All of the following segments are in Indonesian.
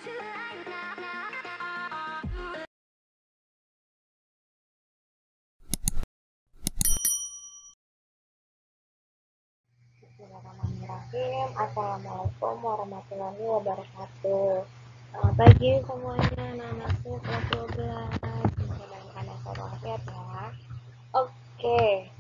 Bismillahirrahmanirrahim. Assalamualaikum warahmatullahi wabarakatuh. Selamat pagi semuanya, anak-anakku kelas 12. Semoga dalam keadaan sehat ya. Oke,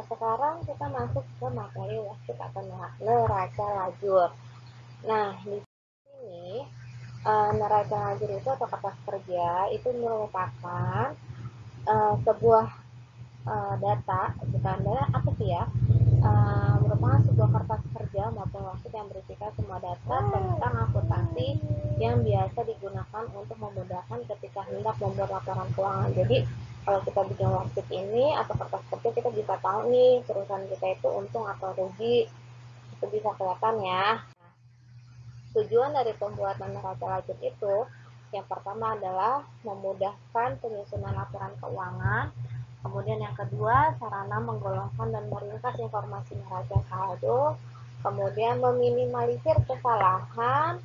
sekarang kita masuk ke materi wasit atau neraca lajur. Nah, di sini neraca lajur itu atau kertas kerja itu merupakan sebuah data, bukan data apa sih ya? Merupakan sebuah kertas kerja maupun wasit yang berisikan semua data tentang akuntansi yang biasa digunakan untuk memudahkan ketika hendak membuat laporan keuangan. Jadi kalau kita bikin wasit ini atau kertas kerja, kita bisa tahu nih perusahaan kita itu untung atau rugi, itu bisa kelihatan ya. Tujuan dari pembuatan neraca lajur itu yang pertama adalah memudahkan penyusunan laporan keuangan. Kemudian yang kedua, sarana menggolongkan dan meringkas informasi neraca saldo. Kemudian meminimalisir kesalahan,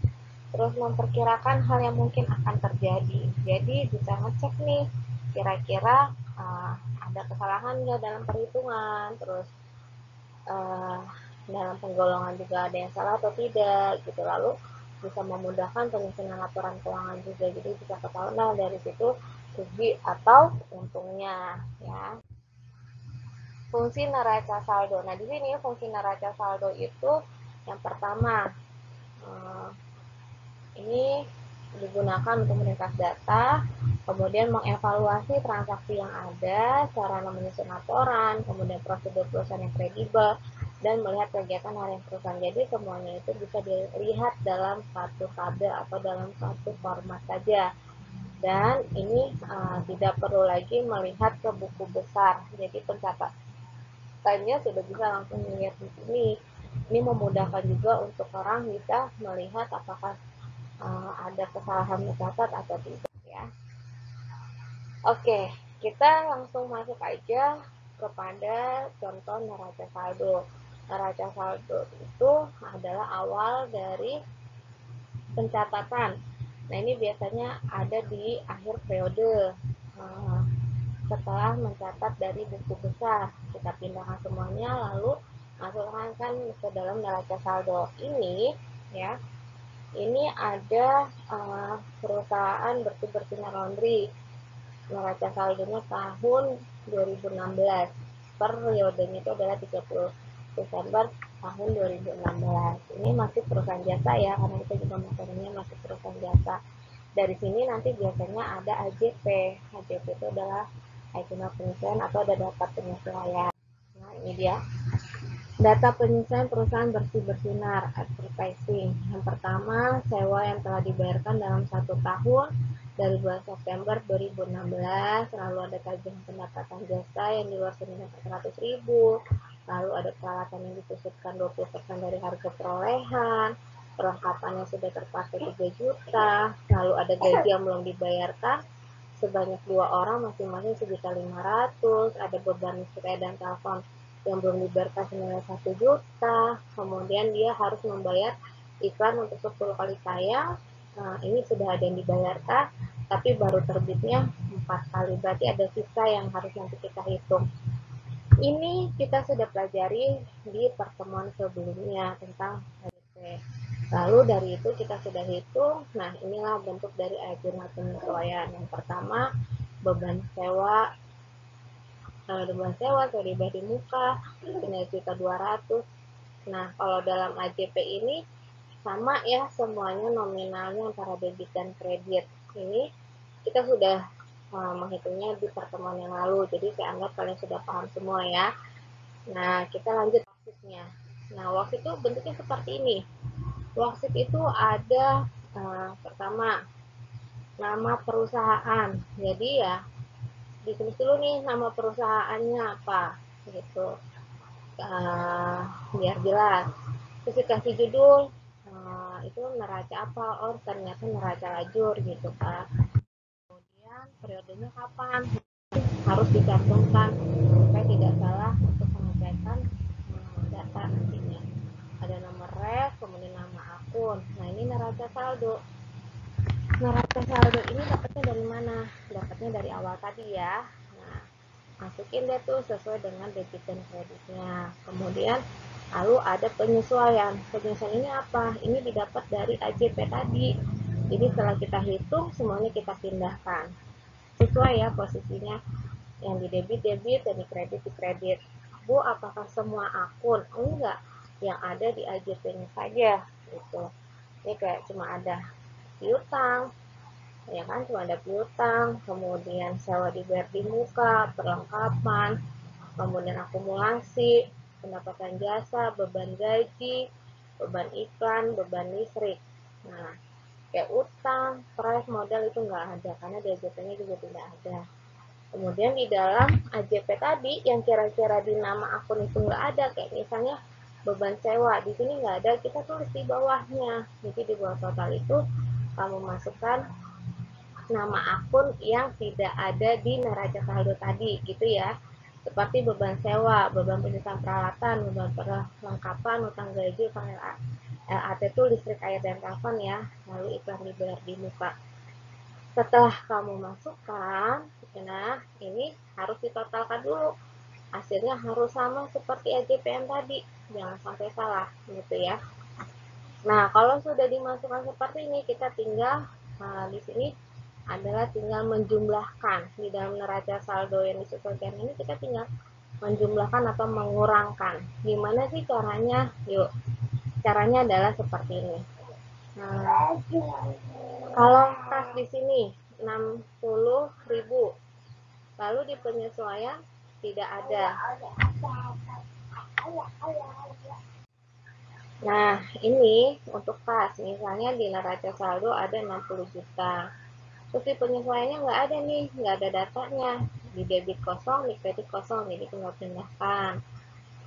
terus memperkirakan hal yang mungkin akan terjadi. Jadi bisa ngecek nih, kira-kira ada kesalahan nggak dalam perhitungan, terus dalam penggolongan juga ada yang salah atau tidak gitu. Lalu bisa memudahkan penyusunan laporan keuangan juga, jadi bisa ketahuan dari situ rugi atau untungnya ya. Fungsi neraca saldo. Nah, di sini fungsi neraca saldo itu yang pertama ini digunakan untuk meringkas data, kemudian mengevaluasi transaksi yang ada, sarana menyusun laporan, kemudian prosedur perusahaan yang kredibel, dan melihat kegiatan harian perusahaan. Jadi semuanya itu bisa dilihat dalam satu tabel atau dalam satu format saja. Dan ini tidak perlu lagi melihat ke buku besar. Jadi pencatatannya sudah bisa langsung melihat di sini. Ini memudahkan juga untuk orang bisa melihat apakah ada kesalahan mencatat atau tidak ya. Oke, kita langsung masuk aja kepada contoh neraca saldo. Neraca saldo itu adalah awal dari pencatatan. Nah, ini biasanya ada di akhir periode. Setelah mencatat dari buku besar, kita pindahkan semuanya lalu masukkan ke dalam neraca saldo. Ini ya. Ini ada perusahaan bersih-bersih laundry. Neraca saldonya tahun 2016. Periodenya itu adalah 30 Desember tahun 2016. Ini masih perusahaan jasa ya, karena kita juga materinya masih perusahaan jasa. Dari sini nanti biasanya ada AJP. AJP itu adalah agenda penyesuaian atau ada data penyesuaian. Nah, ini dia. Data penyesuaian perusahaan bersih-bersinar advertising. Yang pertama, sewa yang telah dibayarkan dalam 1 tahun dari bulan September 2016. Lalu ada tagihan pendapatan jasa yang di luar senilai 400.000. Lalu ada peralatan yang disusutkan 20% dari harga perolehan. Perlengkapannya sudah terpakai 3 juta. Lalu ada gaji yang belum dibayarkan sebanyak 2 orang, masing-masing 1.500.000. Ada beban listrik dan telepon yang belum dibayarkan senilai 1 juta. Kemudian dia harus membayar iklan untuk 10 kali tayang. Nah, ini sudah ada yang dibayarkan, tapi baru terbitnya 4 kali. Berarti ada sisa yang harus nanti kita hitung. Ini kita sudah pelajari di pertemuan sebelumnya tentang ADP. Lalu dari itu kita sudah hitung. Nah, inilah bentuk dari agenda penyesuaian. Yang pertama, beban sewa. Beban sewa sudah dibayar di muka senilai 1.200.000. Nah, kalau dalam AJP ini sama ya, semuanya nominalnya antara debit dan kredit. Ini kita sudah menghitungnya di pertemuan yang lalu, jadi saya anggap kalian sudah paham semua ya. Nah, kita lanjut worksheetnya. Nah, worksheet itu bentuknya seperti ini. Worksheet itu ada pertama nama perusahaan. Jadi ya ditulis dulu nih nama perusahaannya apa gitu, biar jelas. Terus dikasih judul, itu neraca apa, oh ternyata neraca lajur gitu kan. Kemudian periodenya kapan harus dicantumkan supaya tidak salah untuk pengecekan data nantinya. Ada nomor ref, kemudian nama akun. Nah, ini neraca saldo. neraca saldo ini dapatnya dari mana? Dapatnya dari awal tadi ya. Nah, masukin deh tuh sesuai dengan debit dan kreditnya. Kemudian lalu ada penyesuaian. Penyesuaian ini apa? Ini didapat dari AJP tadi. Jadi setelah kita hitung, semuanya kita pindahkan. Sesuai ya posisinya, yang di debit dan di kredit. Bu, apakah semua akun? Enggak, yang ada di AJP-nya saja gitu. Ini kayak cuma ada piutang, ya kan, cuma ada piutang, kemudian sewa dibayar di muka, perlengkapan, kemudian akumulasi, pendapatan jasa, beban gaji, beban iklan, beban listrik. Nah, kayak utang, price, modal itu nggak ada karena di AJP-nya juga tidak ada. Kemudian di dalam AJP tadi yang kira-kira di nama akun itu nggak ada, kayak misalnya beban sewa, di sini nggak ada, kita tulis di bawahnya. Jadi di bawah total itu kamu masukkan nama akun yang tidak ada di neraca saldo tadi, gitu ya. Seperti beban sewa, beban penyusunan peralatan, beban perlengkapan, utang gaji, utang LAT itu listrik, air, dan telepon ya. Lalu iklan dibayar di muka. Setelah kamu masukkan, nah ini harus ditotalkan dulu. Hasilnya harus sama seperti AJPM tadi, jangan sampai salah gitu ya. Nah, kalau sudah dimasukkan seperti ini, kita tinggal di sini adalah tinggal menjumlahkan. Di dalam neraca saldo yang disesuaikan ini kita tinggal menjumlahkan atau mengurangkan. Gimana sih caranya? Yuk, caranya adalah seperti ini. Nah, kalau kas di sini 60.000, lalu di penyesuaian tidak ada. Nah, ini untuk kas, misalnya di neraca saldo ada 60 juta. Terus di penyesuaiannya nggak ada nih, nggak ada datanya. Di debit kosong, di kredit kosong, jadi tinggal pindahkan.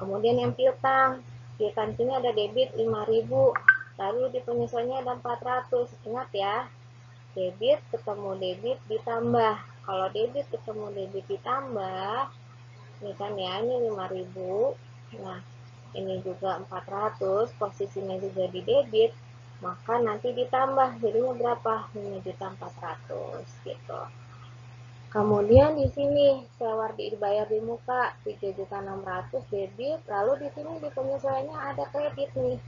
Kemudian yang piutang, piutang sini ada debit 5.000, lalu di penyesuaiannya ada 400. Ingat ya, debit ketemu debit ditambah. Kalau debit ketemu debit ditambah, ini kan ya, ini 5.000. Nah, ini juga 400, posisinya juga di debit, maka nanti ditambah, jadinya berapa? 5.400.000 gitu. Kemudian di sini sewa dibayar di muka 3.600.000 debit, lalu di sini di penyesuaiannya ada kredit nih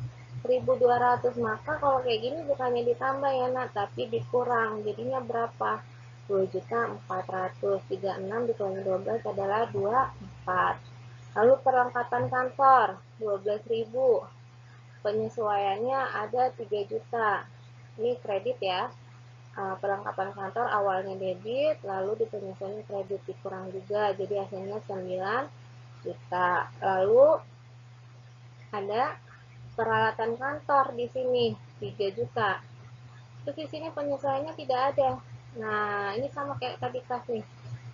1.200, maka kalau kayak gini bukannya ditambah ya nak, tapi dikurang, jadinya berapa? 2.400.000. 36 dikurangi 12 adalah 24. Lalu perlengkapan kantor 12.000, penyesuaiannya ada 3 juta. Ini kredit ya. Perlengkapan kantor awalnya debit, lalu di penyesuaian kredit dikurang juga, jadi hasilnya 9 juta. Lalu ada peralatan kantor di sini 3 juta. Terus di sini penyesuaiannya tidak ada. Nah, ini sama kayak tadi kas nih.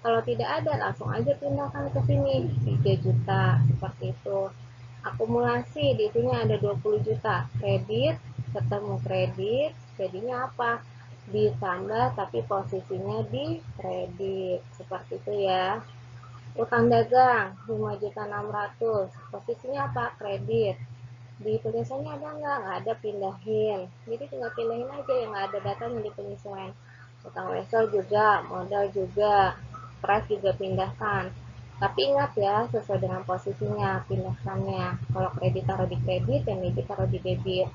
Kalau tidak ada, langsung aja pindahkan ke sini 3 juta seperti itu. Akumulasi di sini ada 20 juta. Kredit ketemu kredit, jadinya apa? Ditambah tapi posisinya di kredit. Seperti itu ya. Utang dagang 5.600.000, posisinya apa? Kredit. Di penyesuaiannya ada nggak ada, pindahin. Jadi tinggal pindahin aja yang nggak ada datanya di penyesuaian. Utang wesel juga, modal juga, price juga pindahkan. Tapi ingat ya, sesuai dengan posisinya pindahkannya. Kalau kredit taruh di kredit, yang debit taruh di debit.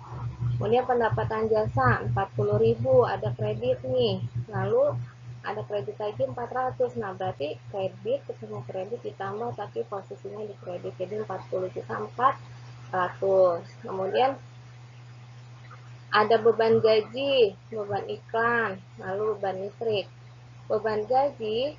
Kemudian pendapatan jasa 40.000, ada kredit nih. Lalu ada kredit lagi 400. Nah, berarti kredit ketemu kredit ditambah tapi posisinya di kredit. Jadi 40 juta 400. Kemudian ada beban gaji, beban iklan, lalu beban listrik. Beban gaji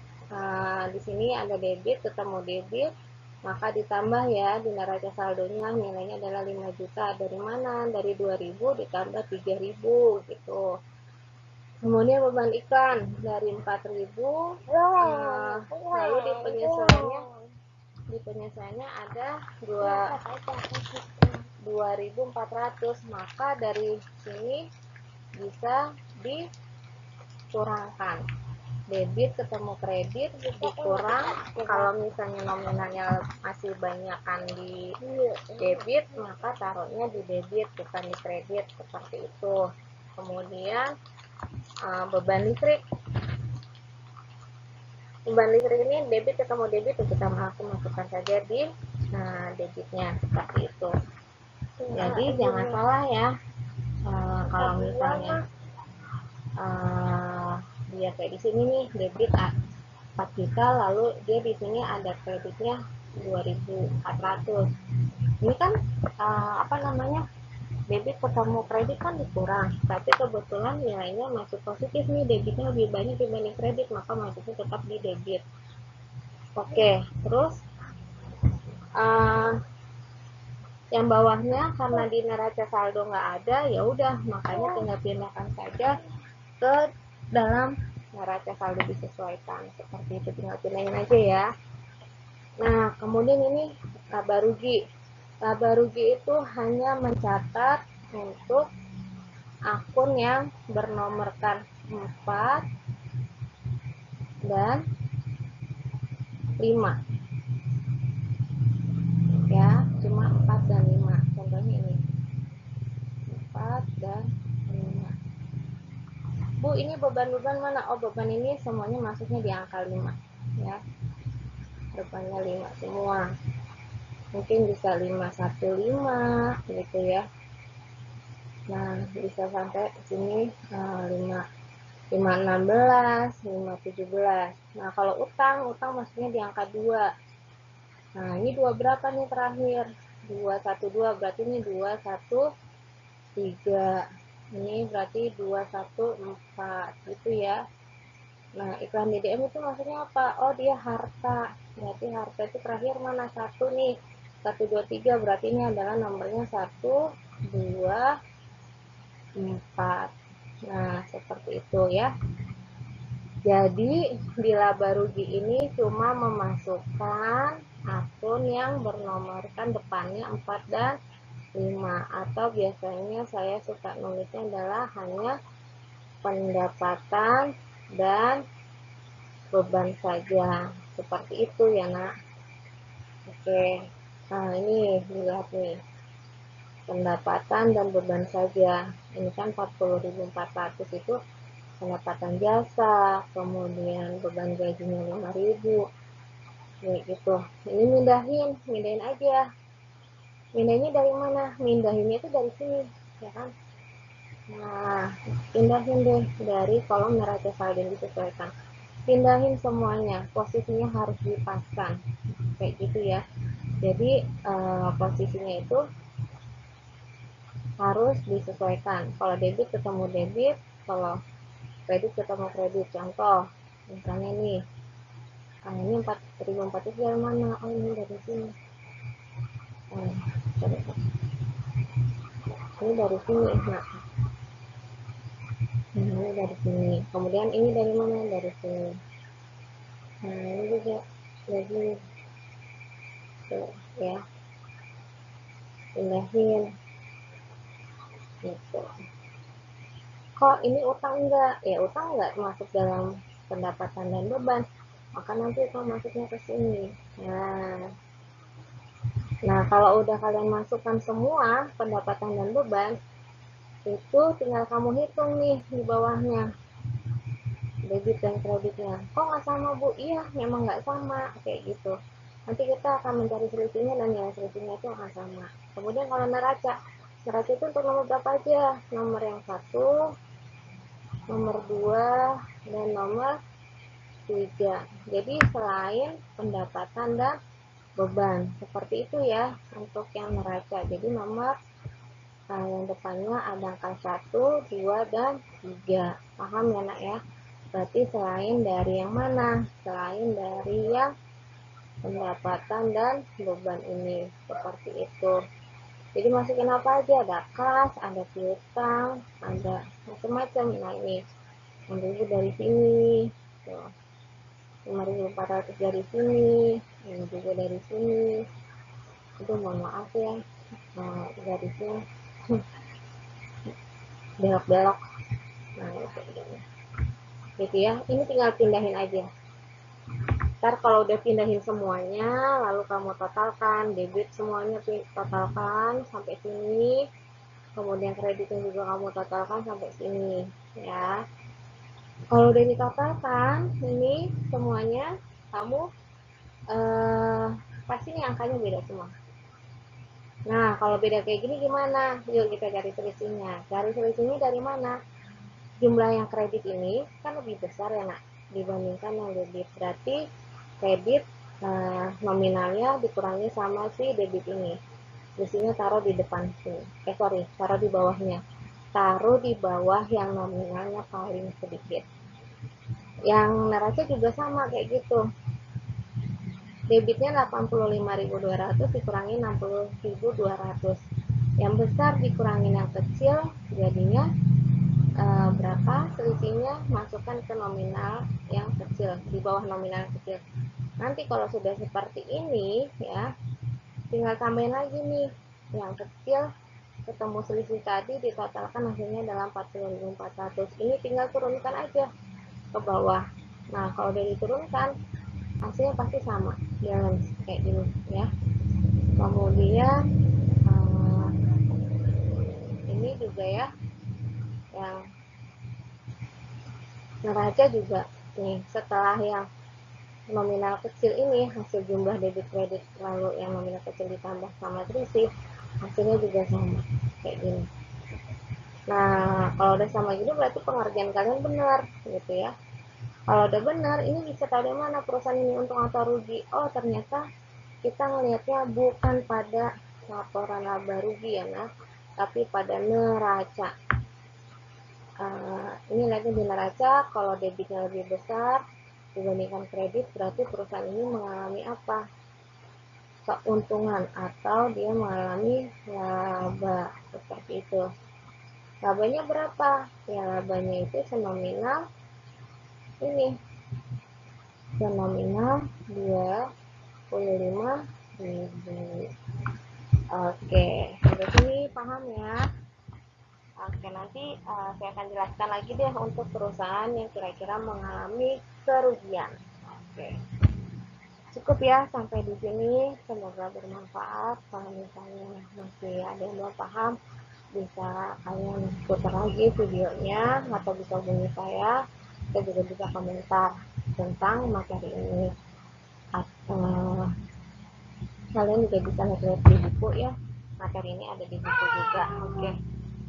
di sini ada debit ketemu debit, maka ditambah ya di neraca saldonya, nilainya adalah 5 juta. Dari mana? Dari 2.000 ditambah 3.000 gitu. Kemudian beban iklan dari 4.000, lalu di penyesuaiannya ada 2.400, maka dari sini bisa dikurangkan. Debit ketemu kredit dikurang, kalau misalnya nominalnya masih banyakan di debit, maka taruhnya di debit bukan di kredit, seperti itu. Kemudian beban listrik. Beban listrik ini debit ketemu debit, kita masukkan saja di debitnya seperti itu. Jadi jangan salah ya, kalau misalnya dia kayak di sini nih debit 4 juta, lalu dia di sini ada kreditnya 2.400. Ini kan apa namanya, debit ketemu kredit kan dikurang, tapi kebetulan nilainya masuk positif nih, debitnya lebih banyak dibanding kredit, maka masuknya tetap di debit. Oke, terus yang bawahnya karena di neraca saldo nggak ada, ya udah makanya tinggal pindahkan saja ke dalam neraca saldo disesuaikan, seperti itu, tinggal pindahin aja ya. Nah, kemudian ini laba rugi. Laba rugi itu hanya mencatat untuk akun yang bernomorkan 4 dan 5. Ya, cuma 4 dan 5. Contohnya ini. 4 dan 5. Bu, ini beban-beban mana? Oh, beban ini semuanya masuknya di angka 5. Ya. Bebannya 5 semua. Mungkin bisa 515 gitu ya. Nah, bisa sampai sini 516, 517. Nah, kalau utang masuknya di angka 2. Nah, ini 2 berapa nih terakhir? 212, berarti ini 213. Ini berarti 214 gitu ya. Nah, iklan DDM itu maksudnya apa? Oh, dia harta. Berarti harta itu terakhir mana? 1 nih. 123, berarti ini adalah nomornya 1, 2, 4. Nah, seperti itu ya. Jadi, di laba rugi ini cuma memasukkan akun yang bernomorkan depannya 4 dan 5. Atau biasanya saya suka nulisnya adalah hanya pendapatan dan beban saja. Seperti itu ya, Nak. Oke. Nah, ini dilihat nih. Pendapatan dan beban saja. Ini kan 40.400 itu pendapatan jasa, kemudian beban gajinya 5.000. Kayak gitu. Ini mindahin aja. Mindahinnya dari mana? Mindahinnya itu dari sini, ya kan? Nah, pindahin deh dari kolom neraca saldo yang disesuaikan. Pindahin semuanya, posisinya harus dipaskan. Kayak gitu ya. Jadi posisinya itu harus disesuaikan. Kalau debit ketemu debit, kalau kredit ketemu kredit. Contoh, misalnya nih, ini 4.400 dari mana? Oh, ini dari sini. Ini dari sini. Nah, ini dari sini. Kemudian ini dari mana? Dari sini. Nah, ini juga dari sini. Tuh, ya. Pindahin. Gitu. Kok ini utang enggak? Ya, utang enggak masuk dalam pendapatan dan beban. Maka nanti itu masuknya ke sini. Nah, kalau udah kalian masukkan semua pendapatan dan beban, itu tinggal kamu hitung nih di bawahnya, debit dan kreditnya. Kok nggak sama, Bu? Iya, memang nggak sama, kayak gitu. Nanti kita akan mencari selisihnya dan nilai selisihnya itu akan sama. Kemudian kalau neraca itu untuk nomor berapa aja? Nomor yang 1, nomor 2, dan nomor 3. Jadi selain pendapatan dan beban, seperti itu ya untuk yang neraca. Jadi nomor yang depannya ada angka 1, 2, dan 3. Paham ya, Nak ya? Berarti selain dari yang mana? Selain dari yang pendapatan dan beban ini. Seperti itu. Jadi masukin apa aja? Ada kas, ada piutang, ada macam-macam. Nah, ini 6.000 dari sini. Tuh. 5.400 dari sini. Ini juga dari sini. Itu mohon maaf ya. Nah, dari sini. Belok-belok. Nah, itu gitu ya. Ini tinggal pindahin aja. Ntar kalau udah pindahin semuanya, lalu kamu totalkan, debit semuanya totalkan sampai sini, kemudian kreditnya juga kamu totalkan sampai sini, ya. Kalau udah ditotalkan ini semuanya, kamu pasti nih angkanya beda semua. Nah, kalau beda kayak gini gimana? Yuk kita cari selisihnya. Cari selisihnya dari mana? Jumlah yang kredit ini kan lebih besar ya nak dibandingkan yang debit. Berarti kredit nominalnya dikurangi sama si debit ini. Selisihnya taruh di depan sini. Sorry, taruh di bawahnya. Taruh di bawah yang nominalnya paling sedikit. Yang neraca juga sama kayak gitu. Debitnya 85.200 dikurangi 60.200. Yang besar dikurangin yang kecil, jadinya berapa selisihnya, masukkan ke nominal yang kecil, di bawah nominal yang kecil. Nanti kalau sudah seperti ini ya, tinggal tambahin lagi nih yang kecil, ketemu selisih tadi, ditotalkan hasilnya dalam 40.400. Ini tinggal turunkan aja ke bawah. Nah, kalau udah diturunkan, hasilnya pasti sama, balance kayak gini ya. Kemudian ini juga ya, yang neraca juga nih, setelah yang nominal kecil ini, hasil jumlah debit kredit lalu yang nominal kecil ditambah sama selisih, hasilnya juga sama kayak gini. Nah, kalau udah sama gini berarti pengerjaan kalian benar gitu ya. Kalau udah benar, ini bisa tahu dari mana perusahaan ini untung atau rugi. Oh, ternyata kita ngelihatnya bukan pada laporan laba rugi ya, nah, tapi pada neraca. Ini lihatnya di neraca, kalau debitnya lebih besar dibandingkan kredit, berarti perusahaan ini mengalami apa? Keuntungan atau dia mengalami laba, seperti itu. Labanya berapa? Ya, labanya itu senominal ini, senominal 25.000. Oke, sampai sini paham ya? Oke, nanti saya akan jelaskan lagi deh untuk perusahaan yang kira-kira mengalami kerugian. Oke, cukup ya sampai di sini. Semoga bermanfaat. Kalau misalnya masih ada yang belum paham, bisa kalian putar lagi videonya atau bisa hubungi saya. Kita juga bisa komentar tentang materi ini. Kalian juga bisa lihat di buku ya. Materi ini ada di buku juga. Oke.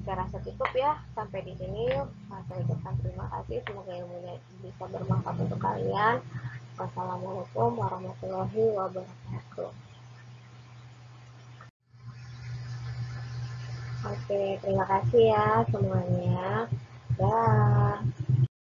Saya rasa cukup ya sampai di sini. Saya ucapkan terima kasih, semoga ilmunya bisa bermanfaat untuk kalian. Wassalamualaikum warahmatullahi wabarakatuh. Oke, terima kasih ya semuanya. Dah.